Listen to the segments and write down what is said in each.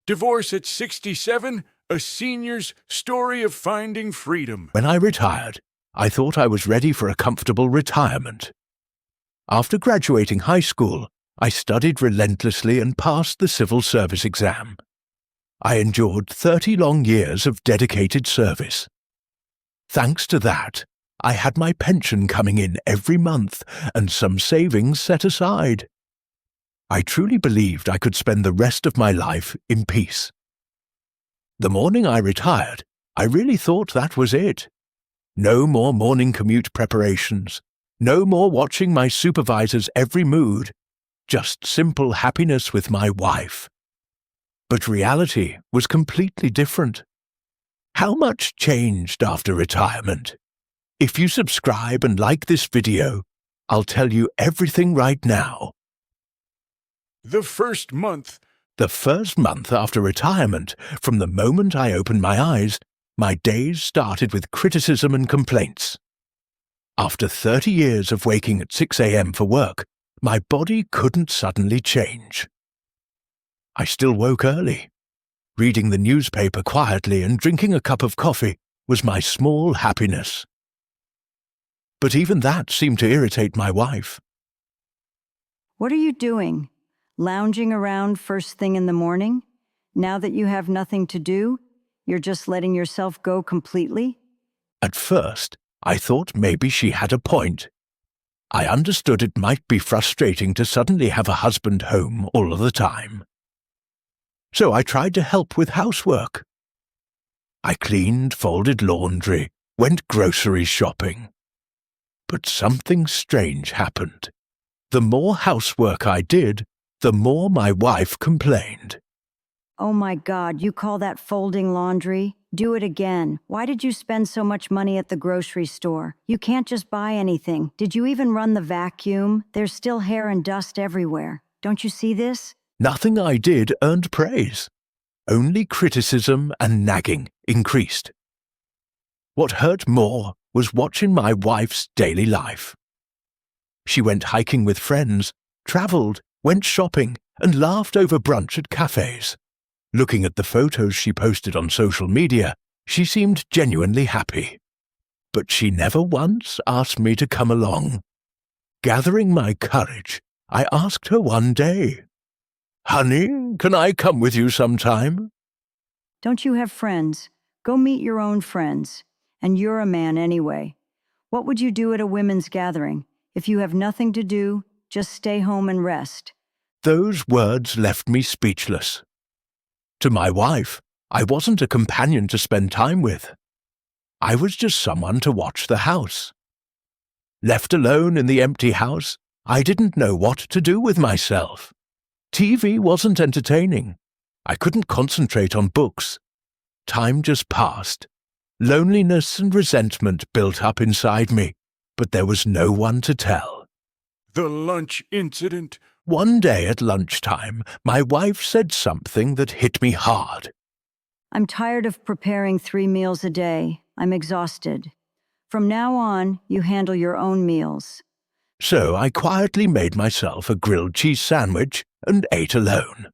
Divorce at 67, a senior's story of finding freedom. When I retired, I thought I was ready for a comfortable retirement. After graduating high school, I studied relentlessly and passed the civil service exam. I endured 30 long years of dedicated service. Thanks to that, I had my pension coming in every month and some savings set aside. I truly believed I could spend the rest of my life in peace. The morning I retired, I really thought that was it. No more morning commute preparations, no more watching my supervisor's every mood, just simple happiness with my wife. But reality was completely different. How much changed after retirement? If you subscribe and like this video, I'll tell you everything right now. The first month after retirement, from the moment I opened my eyes, my days started with criticism and complaints. After 30 years of waking at 6 a.m. for work, my body couldn't suddenly change. I still woke early. Reading the newspaper quietly and drinking a cup of coffee was my small happiness. But even that seemed to irritate my wife. What are you doing? Lounging around first thing in the morning? Now that you have nothing to do, you're just letting yourself go completely? At first, I thought maybe she had a point. I understood it might be frustrating to suddenly have a husband home all of the time. So I tried to help with housework. I cleaned, folded laundry, went grocery shopping. But something strange happened. The more housework I did, the more my wife complained. Oh my God, you call that folding laundry? Do it again. Why did you spend so much money at the grocery store? You can't just buy anything. Did you even run the vacuum? There's still hair and dust everywhere. Don't you see this? Nothing I did earned praise. Only criticism and nagging increased. What hurt more was watching my wife's daily life. She went hiking with friends, traveled, went shopping, and laughed over brunch at cafes. Looking at the photos she posted on social media, she seemed genuinely happy. But she never once asked me to come along. Gathering my courage, I asked her one day, "Honey, can I come with you sometime?" Don't you have friends? Go meet your own friends. And you're a man anyway. What would you do at a women's gathering? If you have nothing to do, just stay home and rest. Those words left me speechless. To my wife, I wasn't a companion to spend time with. I was just someone to watch the house. Left alone in the empty house, I didn't know what to do with myself. TV wasn't entertaining. I couldn't concentrate on books. Time just passed. Loneliness and resentment built up inside me, but there was no one to tell. The lunch incident. One day at lunchtime, my wife said something that hit me hard. I'm tired of preparing 3 meals a day. I'm exhausted. From now on, you handle your own meals. So I quietly made myself a grilled cheese sandwich and ate alone.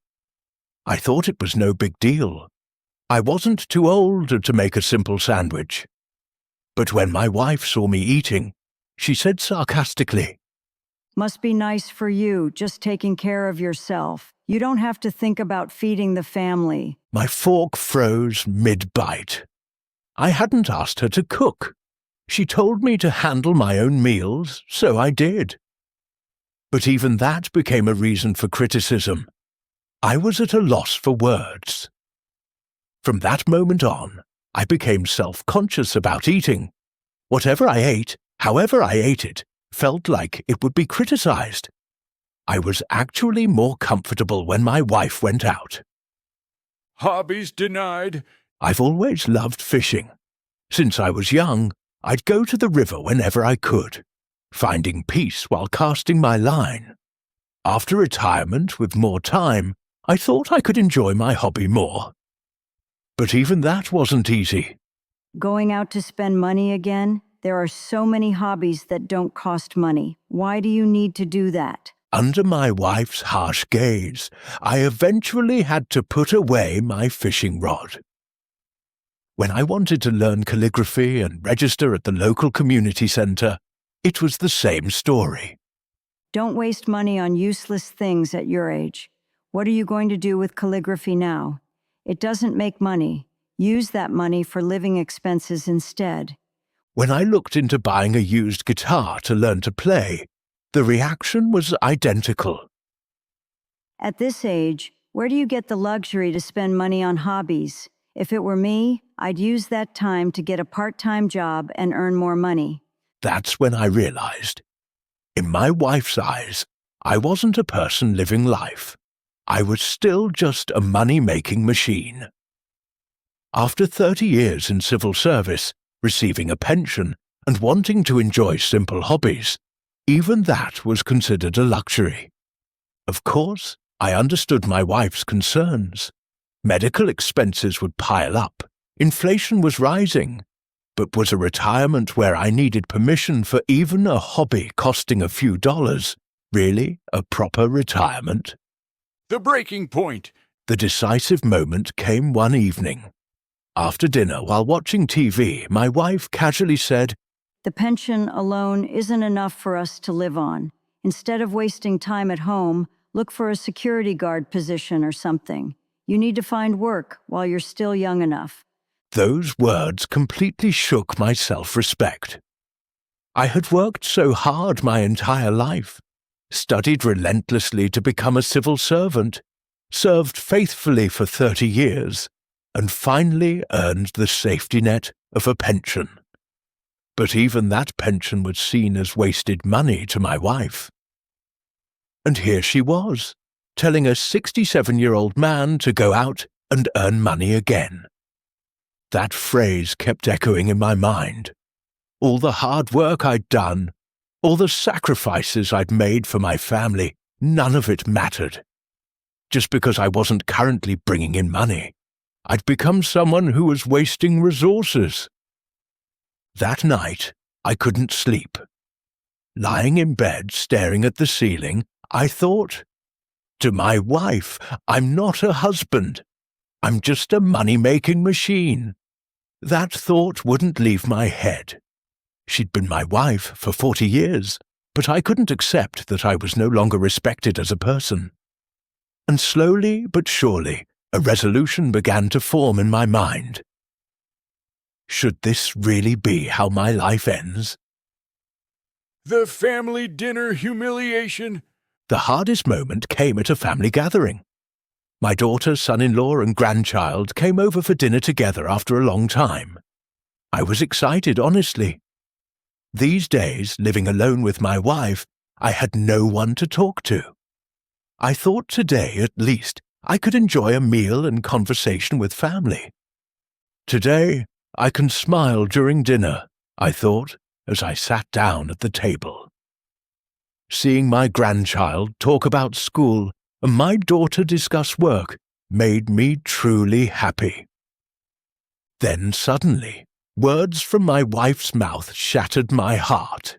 I thought it was no big deal. I wasn't too old to make a simple sandwich. But when my wife saw me eating, she said sarcastically, Must be nice for you, just taking care of yourself. You don't have to think about feeding the family. My fork froze mid-bite. I hadn't asked her to cook. She told me to handle my own meals, so I did. But even that became a reason for criticism. I was at a loss for words. From that moment on, I became self-conscious about eating. Whatever I ate, however I ate it, felt like it would be criticized. I was actually more comfortable when my wife went out. Hobbies denied. I've always loved fishing. Since I was young, I'd go to the river whenever I could, finding peace while casting my line. After retirement, with more time, I thought I could enjoy my hobby more. But even that wasn't easy. Going out to spend money again? There are so many hobbies that don't cost money. Why do you need to do that? Under my wife's harsh gaze, I eventually had to put away my fishing rod. When I wanted to learn calligraphy and register at the local community center, it was the same story. Don't waste money on useless things at your age. What are you going to do with calligraphy now? It doesn't make money. Use that money for living expenses instead. When I looked into buying a used guitar to learn to play, the reaction was identical. At this age, where do you get the luxury to spend money on hobbies? If it were me, I'd use that time to get a part-time job and earn more money. That's when I realized. In my wife's eyes, I wasn't a person living life. I was still just a money-making machine. After 30 years in civil service, receiving a pension, and wanting to enjoy simple hobbies, even that was considered a luxury. Of course, I understood my wife's concerns. Medical expenses would pile up, inflation was rising, but was a retirement where I needed permission for even a hobby costing a few dollars really a proper retirement? The breaking point. The decisive moment came one evening. After dinner, while watching TV, my wife casually said, The pension alone isn't enough for us to live on. Instead of wasting time at home, look for a security guard position or something. You need to find work while you're still young enough. Those words completely shook my self-respect. I had worked so hard my entire life, studied relentlessly to become a civil servant, served faithfully for 30 years, and finally earned the safety net of a pension. But even that pension was seen as wasted money to my wife. And here she was, telling a 67-year-old man to go out and earn money again. That phrase kept echoing in my mind. All the hard work I'd done, all the sacrifices I'd made for my family, none of it mattered. Just because I wasn't currently bringing in money, I'd become someone who was wasting resources. That night, I couldn't sleep. Lying in bed, staring at the ceiling, I thought, to my wife, I'm not a husband. I'm just a money-making machine. That thought wouldn't leave my head. She'd been my wife for 40 years, but I couldn't accept that I was no longer respected as a person. And slowly but surely, a resolution began to form in my mind. Should this really be how my life ends? The family dinner humiliation. The hardest moment came at a family gathering. My daughter, son-in-law, and grandchild came over for dinner together after a long time. I was excited, honestly. These days, living alone with my wife, I had no one to talk to. I thought today, at least, I could enjoy a meal and conversation with family. Today, I can smile during dinner, I thought, as I sat down at the table. Seeing my grandchild talk about school and my daughter discuss work made me truly happy. Then suddenly, words from my wife's mouth shattered my heart.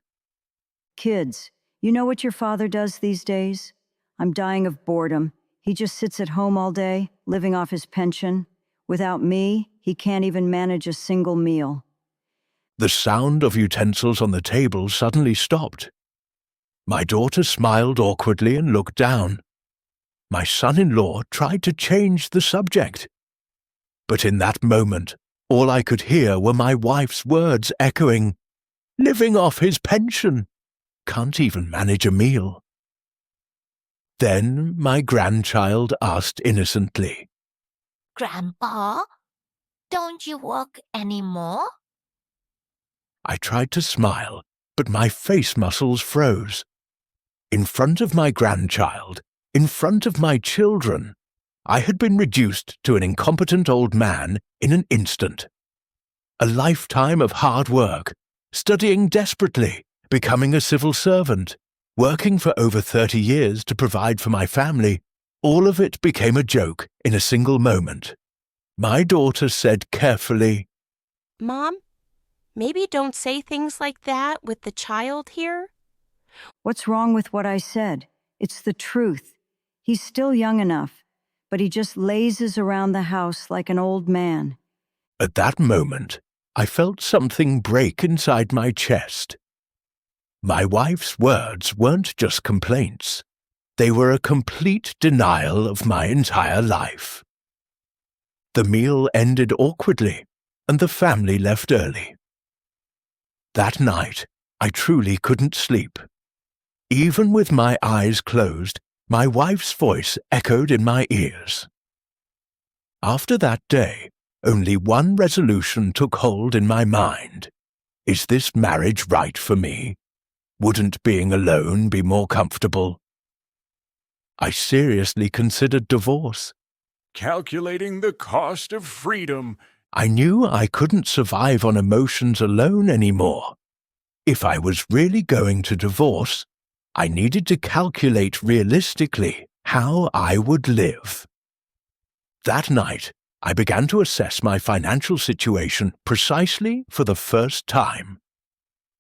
Kids, you know what your father does these days? I'm dying of boredom. He just sits at home all day, living off his pension. Without me, he can't even manage a single meal. The sound of utensils on the table suddenly stopped. My daughter smiled awkwardly and looked down. My son-in-law tried to change the subject. But in that moment, all I could hear were my wife's words echoing, "Living off his pension. Can't even manage a meal." Then my grandchild asked innocently, Grandpa, don't you work anymore? I tried to smile, but my face muscles froze. In front of my grandchild, in front of my children, I had been reduced to an incompetent old man in an instant. A lifetime of hard work, studying desperately, becoming a civil servant, working for over 30 years to provide for my family, all of it became a joke in a single moment. My daughter said carefully, Mom, maybe don't say things like that with the child here. What's wrong with what I said? It's the truth. He's still young enough, but he just lazes around the house like an old man. At that moment, I felt something break inside my chest. My wife's words weren't just complaints. They were a complete denial of my entire life. The meal ended awkwardly, and the family left early. That night, I truly couldn't sleep. Even with my eyes closed, my wife's voice echoed in my ears. After that day, only one resolution took hold in my mind. Is this marriage right for me? Wouldn't being alone be more comfortable? I seriously considered divorce. Calculating the cost of freedom. I knew I couldn't survive on emotions alone anymore. If I was really going to divorce, I needed to calculate realistically how I would live. That night, I began to assess my financial situation precisely for the first time.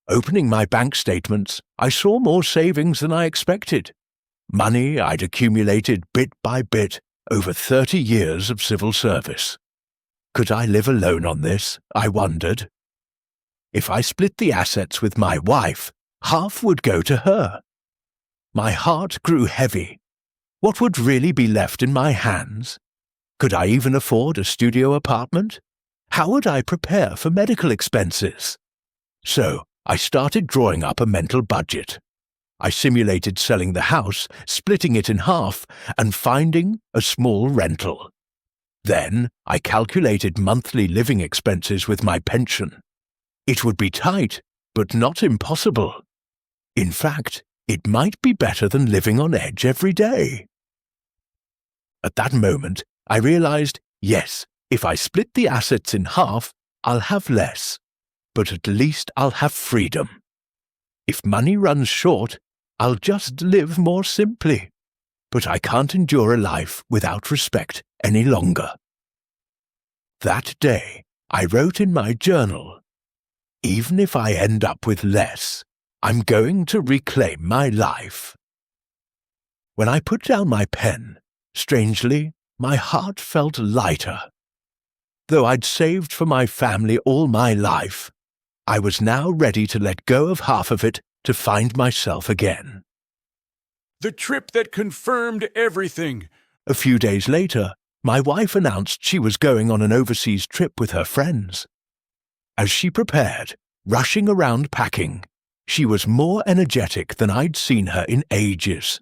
Opening my bank statements, I saw more savings than I expected. Money I'd accumulated bit by bit over 30 years of civil service. Could I live alone on this? I wondered. If I split the assets with my wife, half would go to her. My heart grew heavy. What would really be left in my hands? Could I even afford a studio apartment? How would I prepare for medical expenses? So I started drawing up a mental budget. I simulated selling the house, splitting it in half, and finding a small rental. Then I calculated monthly living expenses with my pension. It would be tight, but not impossible. In fact, it might be better than living on edge every day. At that moment, I realized, yes, if I split the assets in half, I'll have less, but at least I'll have freedom. If money runs short, I'll just live more simply. But I can't endure a life without respect any longer. That day, I wrote in my journal, even if I end up with less, I'm going to reclaim my life. When I put down my pen, strangely, my heart felt lighter. Though I'd saved for my family all my life, I was now ready to let go of half of it to find myself again. The trip that confirmed everything. A few days later, my wife announced she was going on an overseas trip with her friends. As she prepared, rushing around packing, she was more energetic than I'd seen her in ages.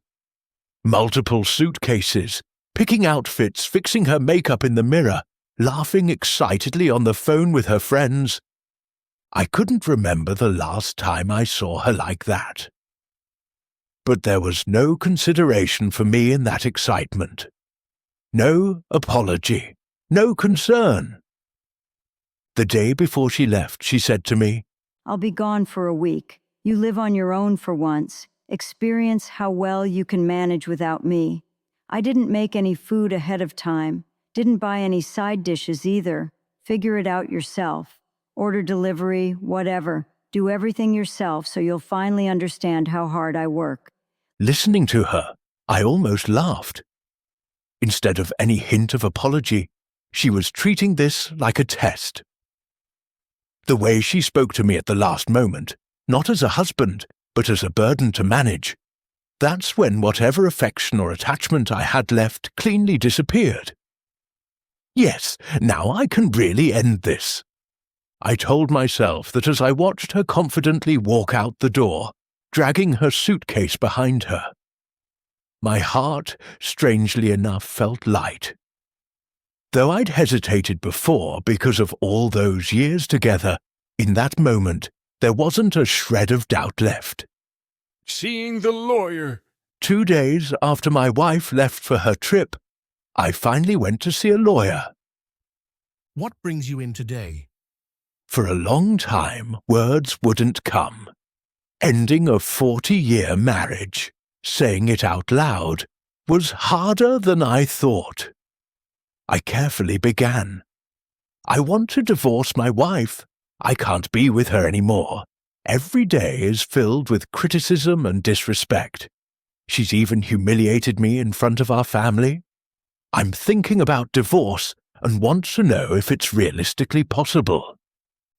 Multiple suitcases, picking outfits, fixing her makeup in the mirror, laughing excitedly on the phone with her friends. I couldn't remember the last time I saw her like that. But there was no consideration for me in that excitement. No apology, no concern. The day before she left, she said to me, I'll be gone for a week. You live on your own for once. Experience how well you can manage without me. I didn't make any food ahead of time. Didn't buy any side dishes either. Figure it out yourself. Order delivery, whatever. Do everything yourself so you'll finally understand how hard I work. Listening to her, I almost laughed. Instead of any hint of apology, she was treating this like a test. The way she spoke to me at the last moment, not as a husband, but as a burden to manage, that's when whatever affection or attachment I had left cleanly disappeared. Yes, now I can really end this. I told myself that as I watched her confidently walk out the door, dragging her suitcase behind her. My heart, strangely enough, felt light. Though I'd hesitated before because of all those years together, in that moment there wasn't a shred of doubt left. Seeing the lawyer. 2 days after my wife left for her trip, I finally went to see a lawyer. What brings you in today? For a long time, words wouldn't come. Ending a 40-year marriage, saying it out loud, was harder than I thought. I carefully began. I want to divorce my wife. I can't be with her anymore. Every day is filled with criticism and disrespect. She's even humiliated me in front of our family. I'm thinking about divorce and want to know if it's realistically possible.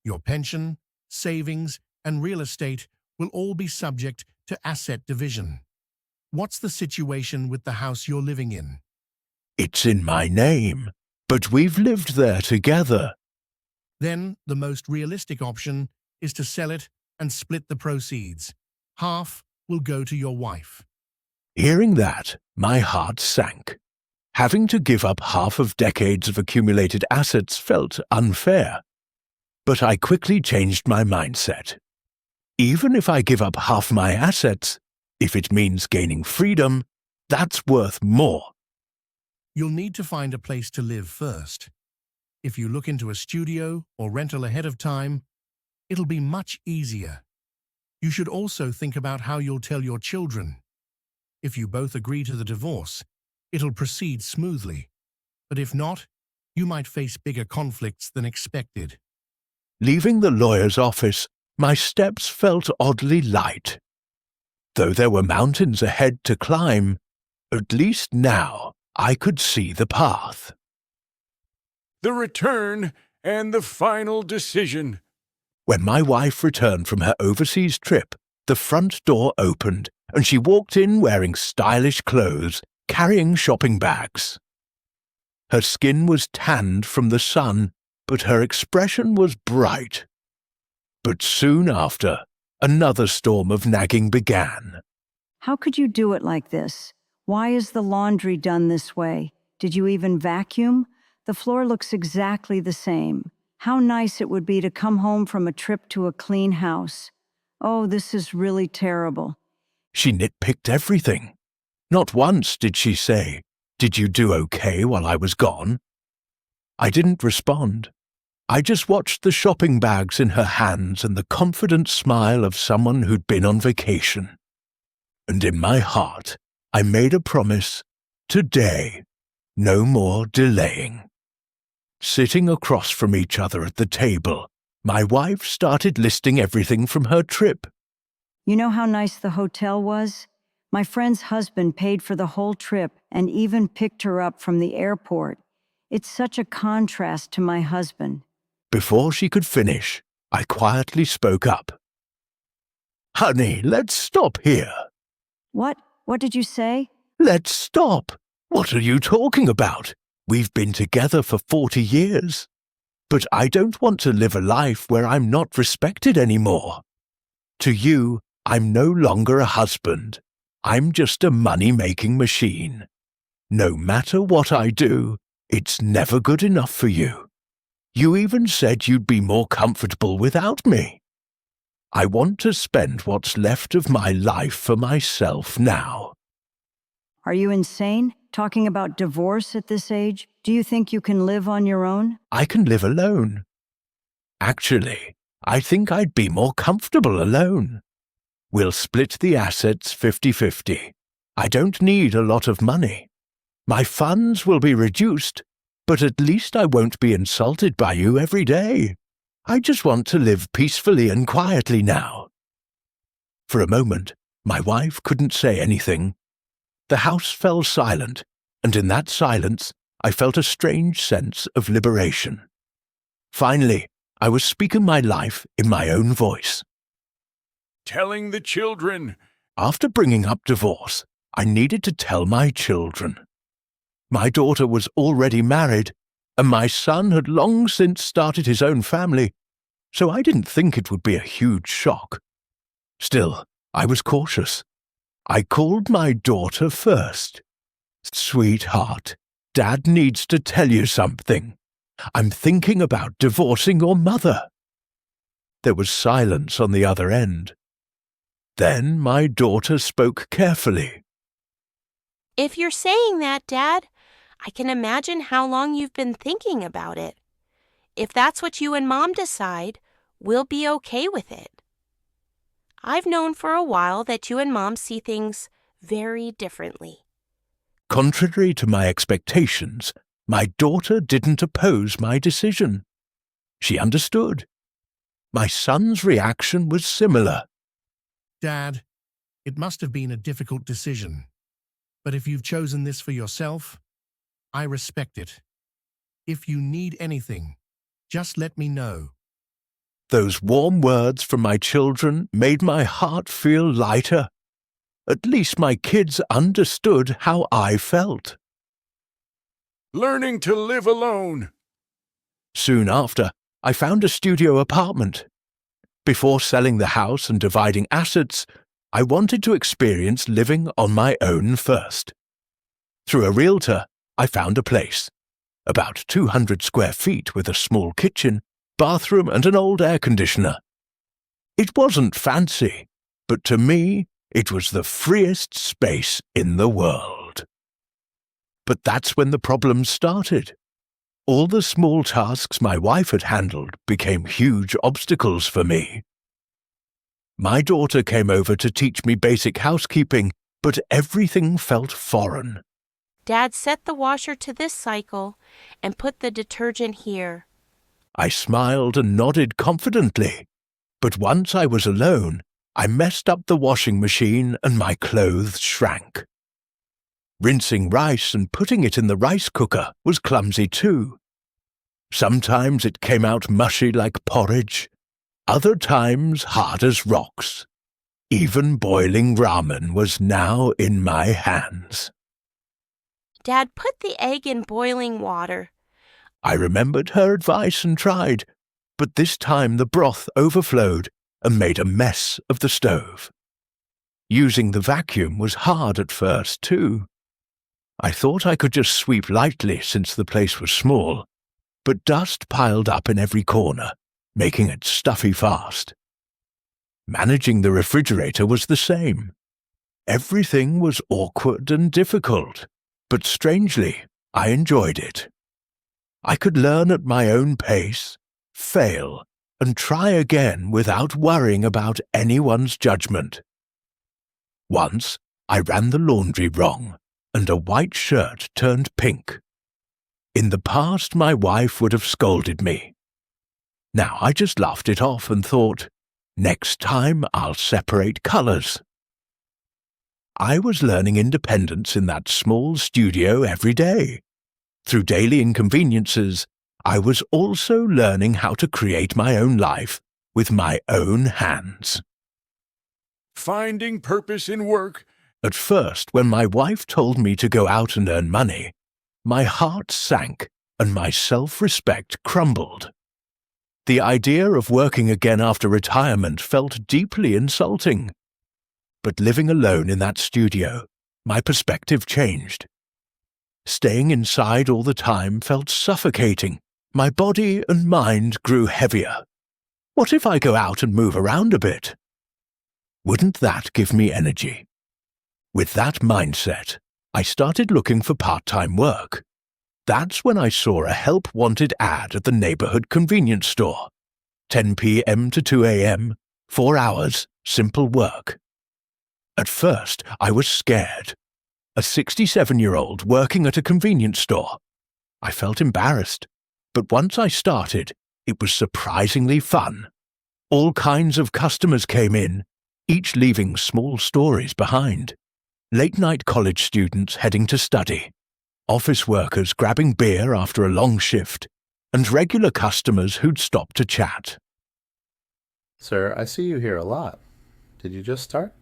Your pension, savings, and real estate will all be subject to asset division. What's the situation with the house you're living in? It's in my name, but we've lived there together. Then the most realistic option is to sell it and split the proceeds. Half will go to your wife. Hearing that, my heart sank. Having to give up half of decades of accumulated assets felt unfair. But I quickly changed my mindset. Even if I give up half my assets, if it means gaining freedom, that's worth more. You'll need to find a place to live first. If you look into a studio or rental ahead of time, it'll be much easier. You should also think about how you'll tell your children. If you both agree to the divorce, it'll proceed smoothly. But if not, you might face bigger conflicts than expected. Leaving the lawyer's office, my steps felt oddly light. Though there were mountains ahead to climb, at least now I could see the path. The return and the final decision. When my wife returned from her overseas trip, the front door opened and she walked in wearing stylish clothes, carrying shopping bags. Her skin was tanned from the sun, but her expression was bright. But soon after, another storm of nagging began. How could you do it like this? Why is the laundry done this way? Did you even vacuum? The floor looks exactly the same. How nice it would be to come home from a trip to a clean house. Oh, this is really terrible. She nitpicked everything. Not once did she say, "Did you do okay while I was gone?" I didn't respond. I just watched the shopping bags in her hands and the confident smile of someone who'd been on vacation. And in my heart, I made a promise. Today, no more delaying. Sitting across from each other at the table, my wife started listing everything from her trip. You know how nice the hotel was? My friend's husband paid for the whole trip and even picked her up from the airport. It's such a contrast to my husband. Before she could finish, I quietly spoke up. Honey, let's stop here. What? What did you say? Let's stop. What are you talking about? We've been together for 40 years. But I don't want to live a life where I'm not respected anymore. To you, I'm no longer a husband. I'm just a money-making machine. No matter what I do, it's never good enough for you. You even said you'd be more comfortable without me. I want to spend what's left of my life for myself now. Are you insane? Talking about divorce at this age? Do you think you can live on your own? I can live alone. Actually, I think I'd be more comfortable alone. We'll split the assets 50-50. I don't need a lot of money. My funds will be reduced, but at least I won't be insulted by you every day. I just want to live peacefully and quietly now. For a moment, my wife couldn't say anything. The house fell silent, and in that silence, I felt a strange sense of liberation. Finally, I was speaking my life in my own voice. Telling the children. After bringing up divorce, I needed to tell my children. My daughter was already married, and my son had long since started his own family, so I didn't think it would be a huge shock. Still, I was cautious. I called my daughter first. Sweetheart, Dad needs to tell you something. I'm thinking about divorcing your mother. There was silence on the other end. Then my daughter spoke carefully. If you're saying that, Dad, I can imagine how long you've been thinking about it. If that's what you and Mom decide, we'll be okay with it. I've known for a while that you and Mom see things very differently. Contrary to my expectations, my daughter didn't oppose my decision. She understood. My son's reaction was similar. Dad, It must have been a difficult decision. But if you've chosen this for yourself, I respect it. If you need anything, just let me know. Those warm words from my children made my heart feel lighter. At least my kids understood how I felt. Learning to live alone. Soon after, I found a studio apartment. Before selling the house and dividing assets, I wanted to experience living on my own first. Through a realtor, I found a place. About 200 square feet with a small kitchen, bathroom and an old air conditioner. It wasn't fancy, but to me, it was the freest space in the world. But that's when the problems started. All the small tasks my wife had handled became huge obstacles for me. My daughter came over to teach me basic housekeeping, but everything felt foreign. Dad set the washer to this cycle and put the detergent here. I smiled and nodded confidently, but once I was alone, I messed up the washing machine and my clothes shrank. Rinsing rice and putting it in the rice cooker was clumsy too. Sometimes it came out mushy like porridge, other times hard as rocks. Even boiling ramen was now in my hands. Dad put the egg in boiling water. I remembered her advice and tried, but this time the broth overflowed and made a mess of the stove. Using the vacuum was hard at first, too. I thought I could just sweep lightly since the place was small, but dust piled up in every corner, making it stuffy fast. Managing the refrigerator was the same. Everything was awkward and difficult, but strangely, I enjoyed it. I could learn at my own pace, fail, and try again without worrying about anyone's judgment. Once, I ran the laundry wrong, and a white shirt turned pink. In the past, my wife would have scolded me. Now I just laughed it off and thought, next time I'll separate colors. I was learning independence in that small studio every day. Through daily inconveniences, I was also learning how to create my own life with my own hands. Finding purpose in work. At first, when my wife told me to go out and earn money, my heart sank and my self-respect crumbled. The idea of working again after retirement felt deeply insulting. But living alone in that studio, my perspective changed. Staying inside all the time felt suffocating. My body and mind grew heavier. What if I go out and move around a bit? Wouldn't that give me energy? With that mindset, I started looking for part-time work. That's when I saw a help-wanted ad at the neighborhood convenience store. 10 p.m. to 2 a.m., 4 hours, simple work. At first, I was scared. A 67-year-old working at a convenience store. I felt embarrassed, but once I started, it was surprisingly fun. All kinds of customers came in, each leaving small stories behind. Late-night college students heading to study, office workers grabbing beer after a long shift, and regular customers who'd stop to chat. Sir, I see you here a lot. Did you just start?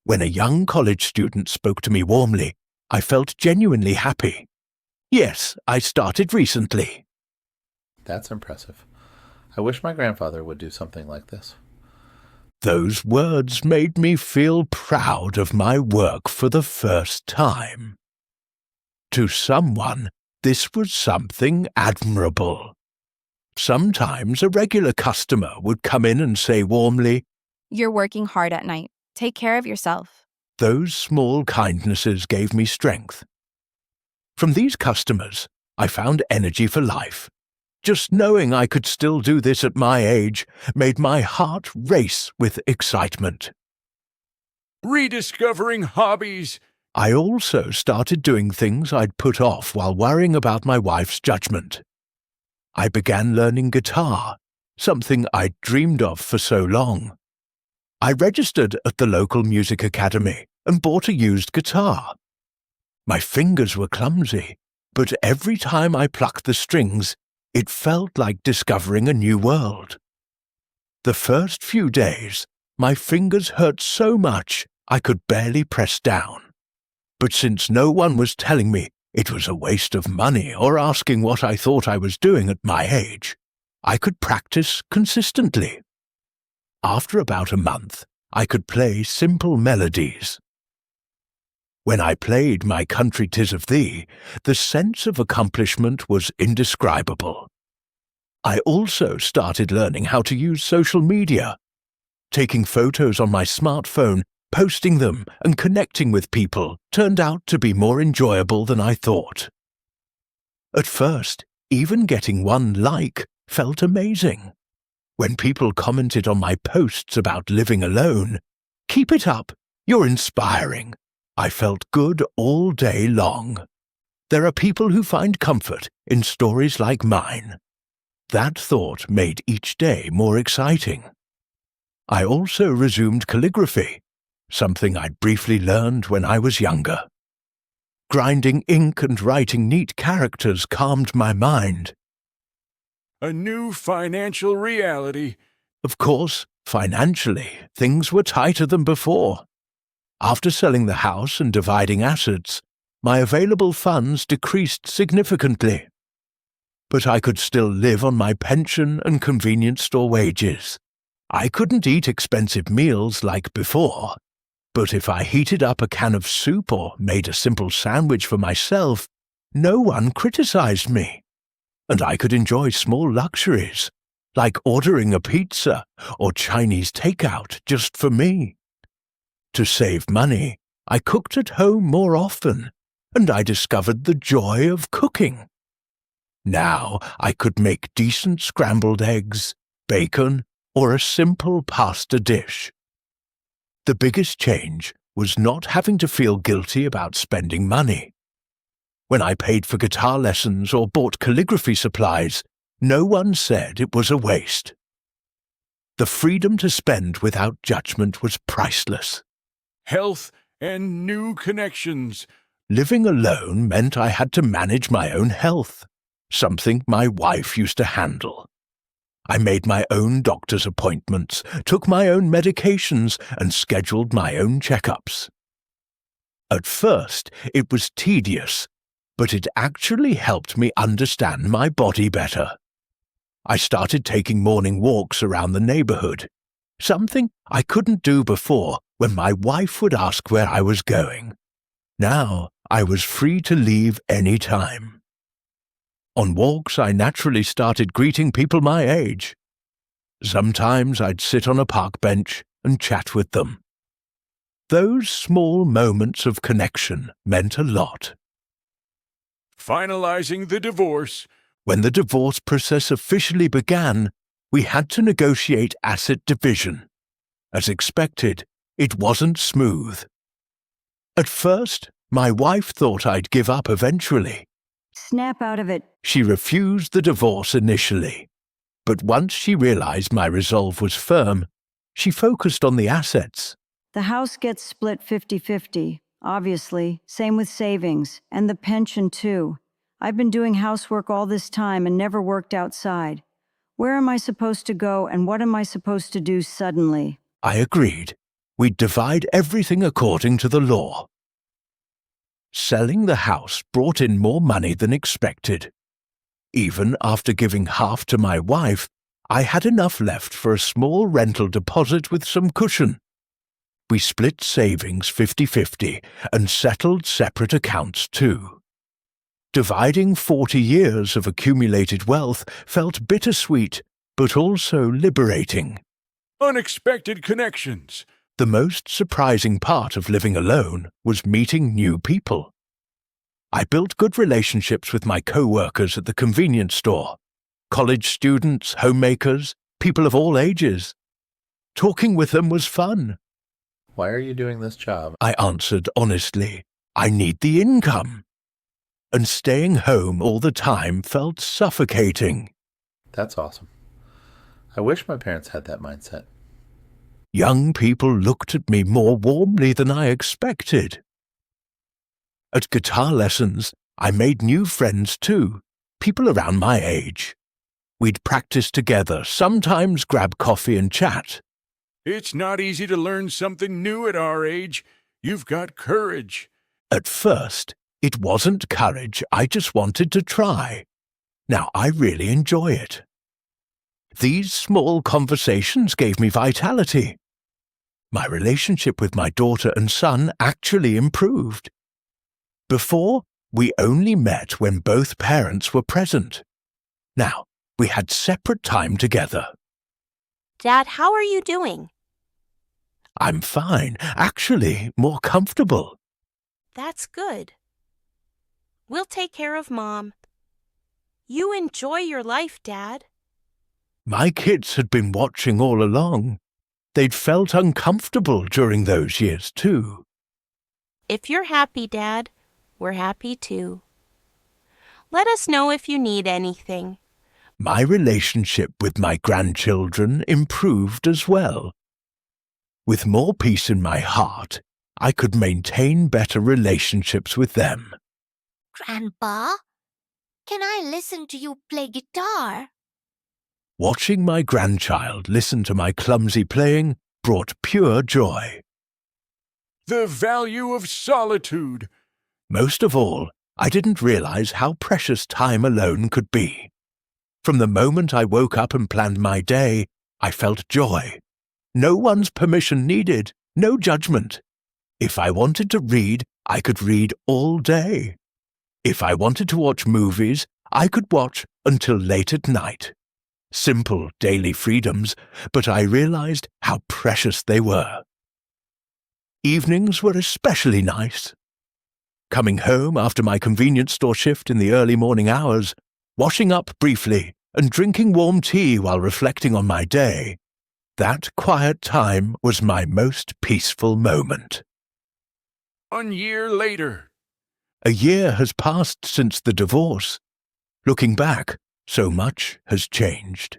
When a young college student spoke to me warmly, I felt genuinely happy. Yes, I started recently. That's impressive. I wish my grandfather would do something like this. Those words made me feel proud of my work for the first time. To someone, this was something admirable. Sometimes a regular customer would come in and say warmly, "You're working hard at night. Take care of yourself." Those small kindnesses gave me strength. From these customers, I found energy for life. Just knowing I could still do this at my age made my heart race with excitement. Rediscovering hobbies. I also started doing things I'd put off while worrying about my wife's judgment. I began learning guitar, something I'd dreamed of for so long. I registered at the local music academy and bought a used guitar. My fingers were clumsy, but every time I plucked the strings, it felt like discovering a new world. The first few days, my fingers hurt so much I could barely press down. But since no one was telling me it was a waste of money or asking what I thought I was doing at my age, I could practice consistently. After about a month, I could play simple melodies. When I played My Country 'Tis of Thee, the sense of accomplishment was indescribable. I also started learning how to use social media. Taking photos on my smartphone, posting them, and connecting with people turned out to be more enjoyable than I thought. At first, even getting one like felt amazing. When people commented on my posts about living alone, "Keep it up, you're inspiring," I felt good all day long. There are people who find comfort in stories like mine. That thought made each day more exciting. I also resumed calligraphy, something I'd briefly learned when I was younger. Grinding ink and writing neat characters calmed my mind. A new financial reality. Of course, financially, things were tighter than before. After selling the house and dividing assets, my available funds decreased significantly. But I could still live on my pension and convenience store wages. I couldn't eat expensive meals like before, but if I heated up a can of soup or made a simple sandwich for myself, no one criticized me. And I could enjoy small luxuries, like ordering a pizza or Chinese takeout just for me. To save money, I cooked at home more often, and I discovered the joy of cooking. Now I could make decent scrambled eggs, bacon, or a simple pasta dish. The biggest change was not having to feel guilty about spending money. When I paid for guitar lessons or bought calligraphy supplies, no one said it was a waste. The freedom to spend without judgment was priceless. Health and new connections. Living alone meant I had to manage my own health, something my wife used to handle. I made my own doctor's appointments, took my own medications, and scheduled my own checkups. At first, it was tedious, but it actually helped me understand my body better. I started taking morning walks around the neighborhood, something I couldn't do before when my wife would ask where I was going. Now I was free to leave any time. On walks, I naturally started greeting people my age. Sometimes I'd sit on a park bench and chat with them. Those small moments of connection meant a lot. Finalizing the divorce. When the divorce process officially began, we had to negotiate asset division. As expected, it wasn't smooth. At first, my wife thought I'd give up eventually. Snap out of it. She refused the divorce initially, but once she realized my resolve was firm, she focused on the assets. The house gets split 50-50, obviously. Same with savings, and the pension too. I've been doing housework all this time and never worked outside. Where am I supposed to go and what am I supposed to do suddenly? I agreed. We'd divide everything according to the law. Selling the house brought in more money than expected. Even after giving half to my wife, I had enough left for a small rental deposit with some cushion. We split savings 50-50 and settled separate accounts too. Dividing 40 years of accumulated wealth felt bittersweet, but also liberating. Unexpected connections. The most surprising part of living alone was meeting new people. I built good relationships with my co-workers at the convenience store, college students, homemakers, people of all ages. Talking with them was fun. Why are you doing this job? I answered honestly, I need the income. And staying home all the time felt suffocating. That's awesome. I wish my parents had that mindset. Young people looked at me more warmly than I expected. At guitar lessons, I made new friends too, people around my age. We'd practice together, sometimes grab coffee and chat. It's not easy to learn something new at our age. You've got courage. At first, it wasn't courage, I just wanted to try. Now I really enjoy it. These small conversations gave me vitality. My relationship with my daughter and son actually improved. Before, we only met when both parents were present. Now, we had separate time together. Dad, how are you doing? I'm fine, actually more comfortable. That's good. We'll take care of Mom. You enjoy your life, Dad. My kids had been watching all along. They'd felt uncomfortable during those years too. If you're happy, Dad, we're happy too. Let us know if you need anything. My relationship with my grandchildren improved as well. With more peace in my heart, I could maintain better relationships with them. Grandpa, can I listen to you play guitar? Watching my grandchild listen to my clumsy playing brought pure joy. The value of solitude. Most of all, I didn't realize how precious time alone could be. From the moment I woke up and planned my day, I felt joy. No one's permission needed, no judgment. If I wanted to read, I could read all day. If I wanted to watch movies, I could watch until late at night. Simple daily freedoms, but I realized how precious they were. Evenings were especially nice. Coming home after my convenience store shift in the early morning hours, washing up briefly, and drinking warm tea while reflecting on my day, that quiet time was my most peaceful moment. 1 year later. A year has passed since the divorce. Looking back, so much has changed.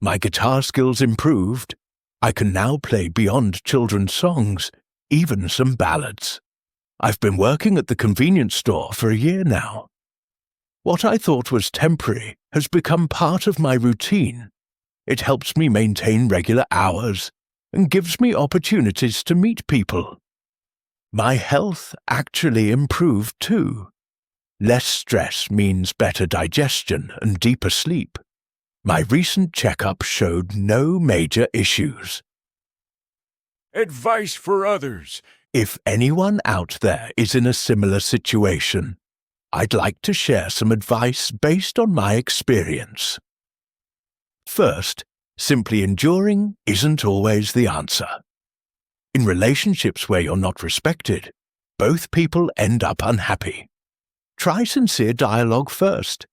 My guitar skills improved. I can now play beyond children's songs, even some ballads. I've been working at the convenience store for a year now. What I thought was temporary has become part of my routine. It helps me maintain regular hours and gives me opportunities to meet people. My health actually improved too. Less stress means better digestion and deeper sleep. My recent checkup showed no major issues. Advice for others. If anyone out there is in a similar situation, I'd like to share some advice based on my experience. First, simply enduring isn't always the answer. In relationships where you're not respected, both people end up unhappy. Try sincere dialogue first.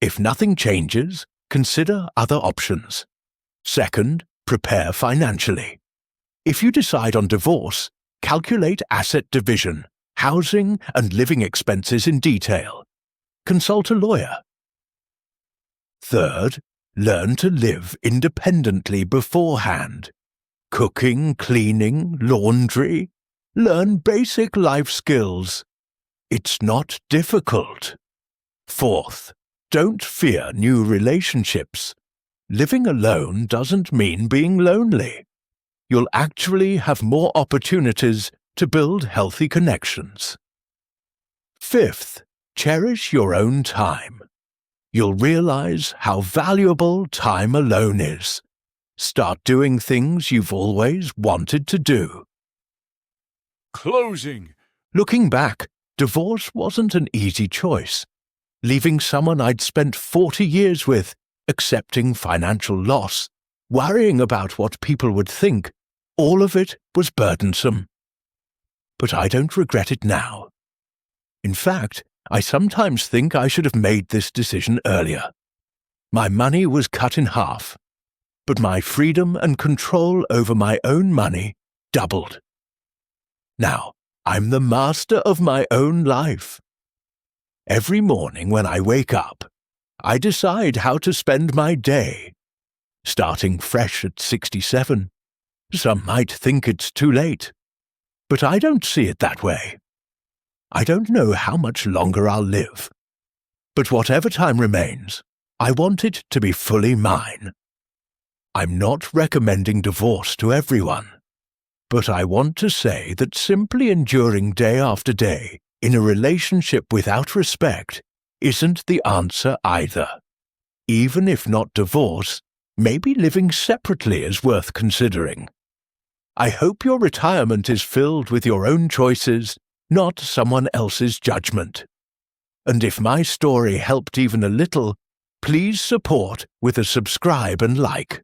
If nothing changes, consider other options. Second, prepare financially. If you decide on divorce, calculate asset division, housing and living expenses in detail. Consult a lawyer. Third, learn to live independently beforehand. Cooking, cleaning, laundry. Learn basic life skills. It's not difficult. Fourth, don't fear new relationships. Living alone doesn't mean being lonely. You'll actually have more opportunities to build healthy connections. Fifth, cherish your own time. You'll realize how valuable time alone is. Start doing things you've always wanted to do. Closing. Looking back, divorce wasn't an easy choice. Leaving someone I'd spent 40 years with, accepting financial loss, worrying about what people would think, all of it was burdensome. But I don't regret it now. In fact, I sometimes think I should have made this decision earlier. My money was cut in half, but my freedom and control over my own money doubled. Now, I'm the master of my own life. Every morning when I wake up, I decide how to spend my day. Starting fresh at 67, Some might think it's too late, but I don't see it that way. I don't know how much longer I'll live, but whatever time remains, I want it to be fully mine. I'm not recommending divorce to everyone, but I want to say that simply enduring day after day in a relationship without respect isn't the answer either. Even if not divorce, maybe living separately is worth considering. I hope your retirement is filled with your own choices, not someone else's judgment. And if my story helped even a little, please support with a subscribe and like.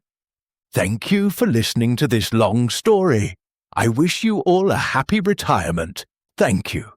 Thank you for listening to this long story. I wish you all a happy retirement. Thank you.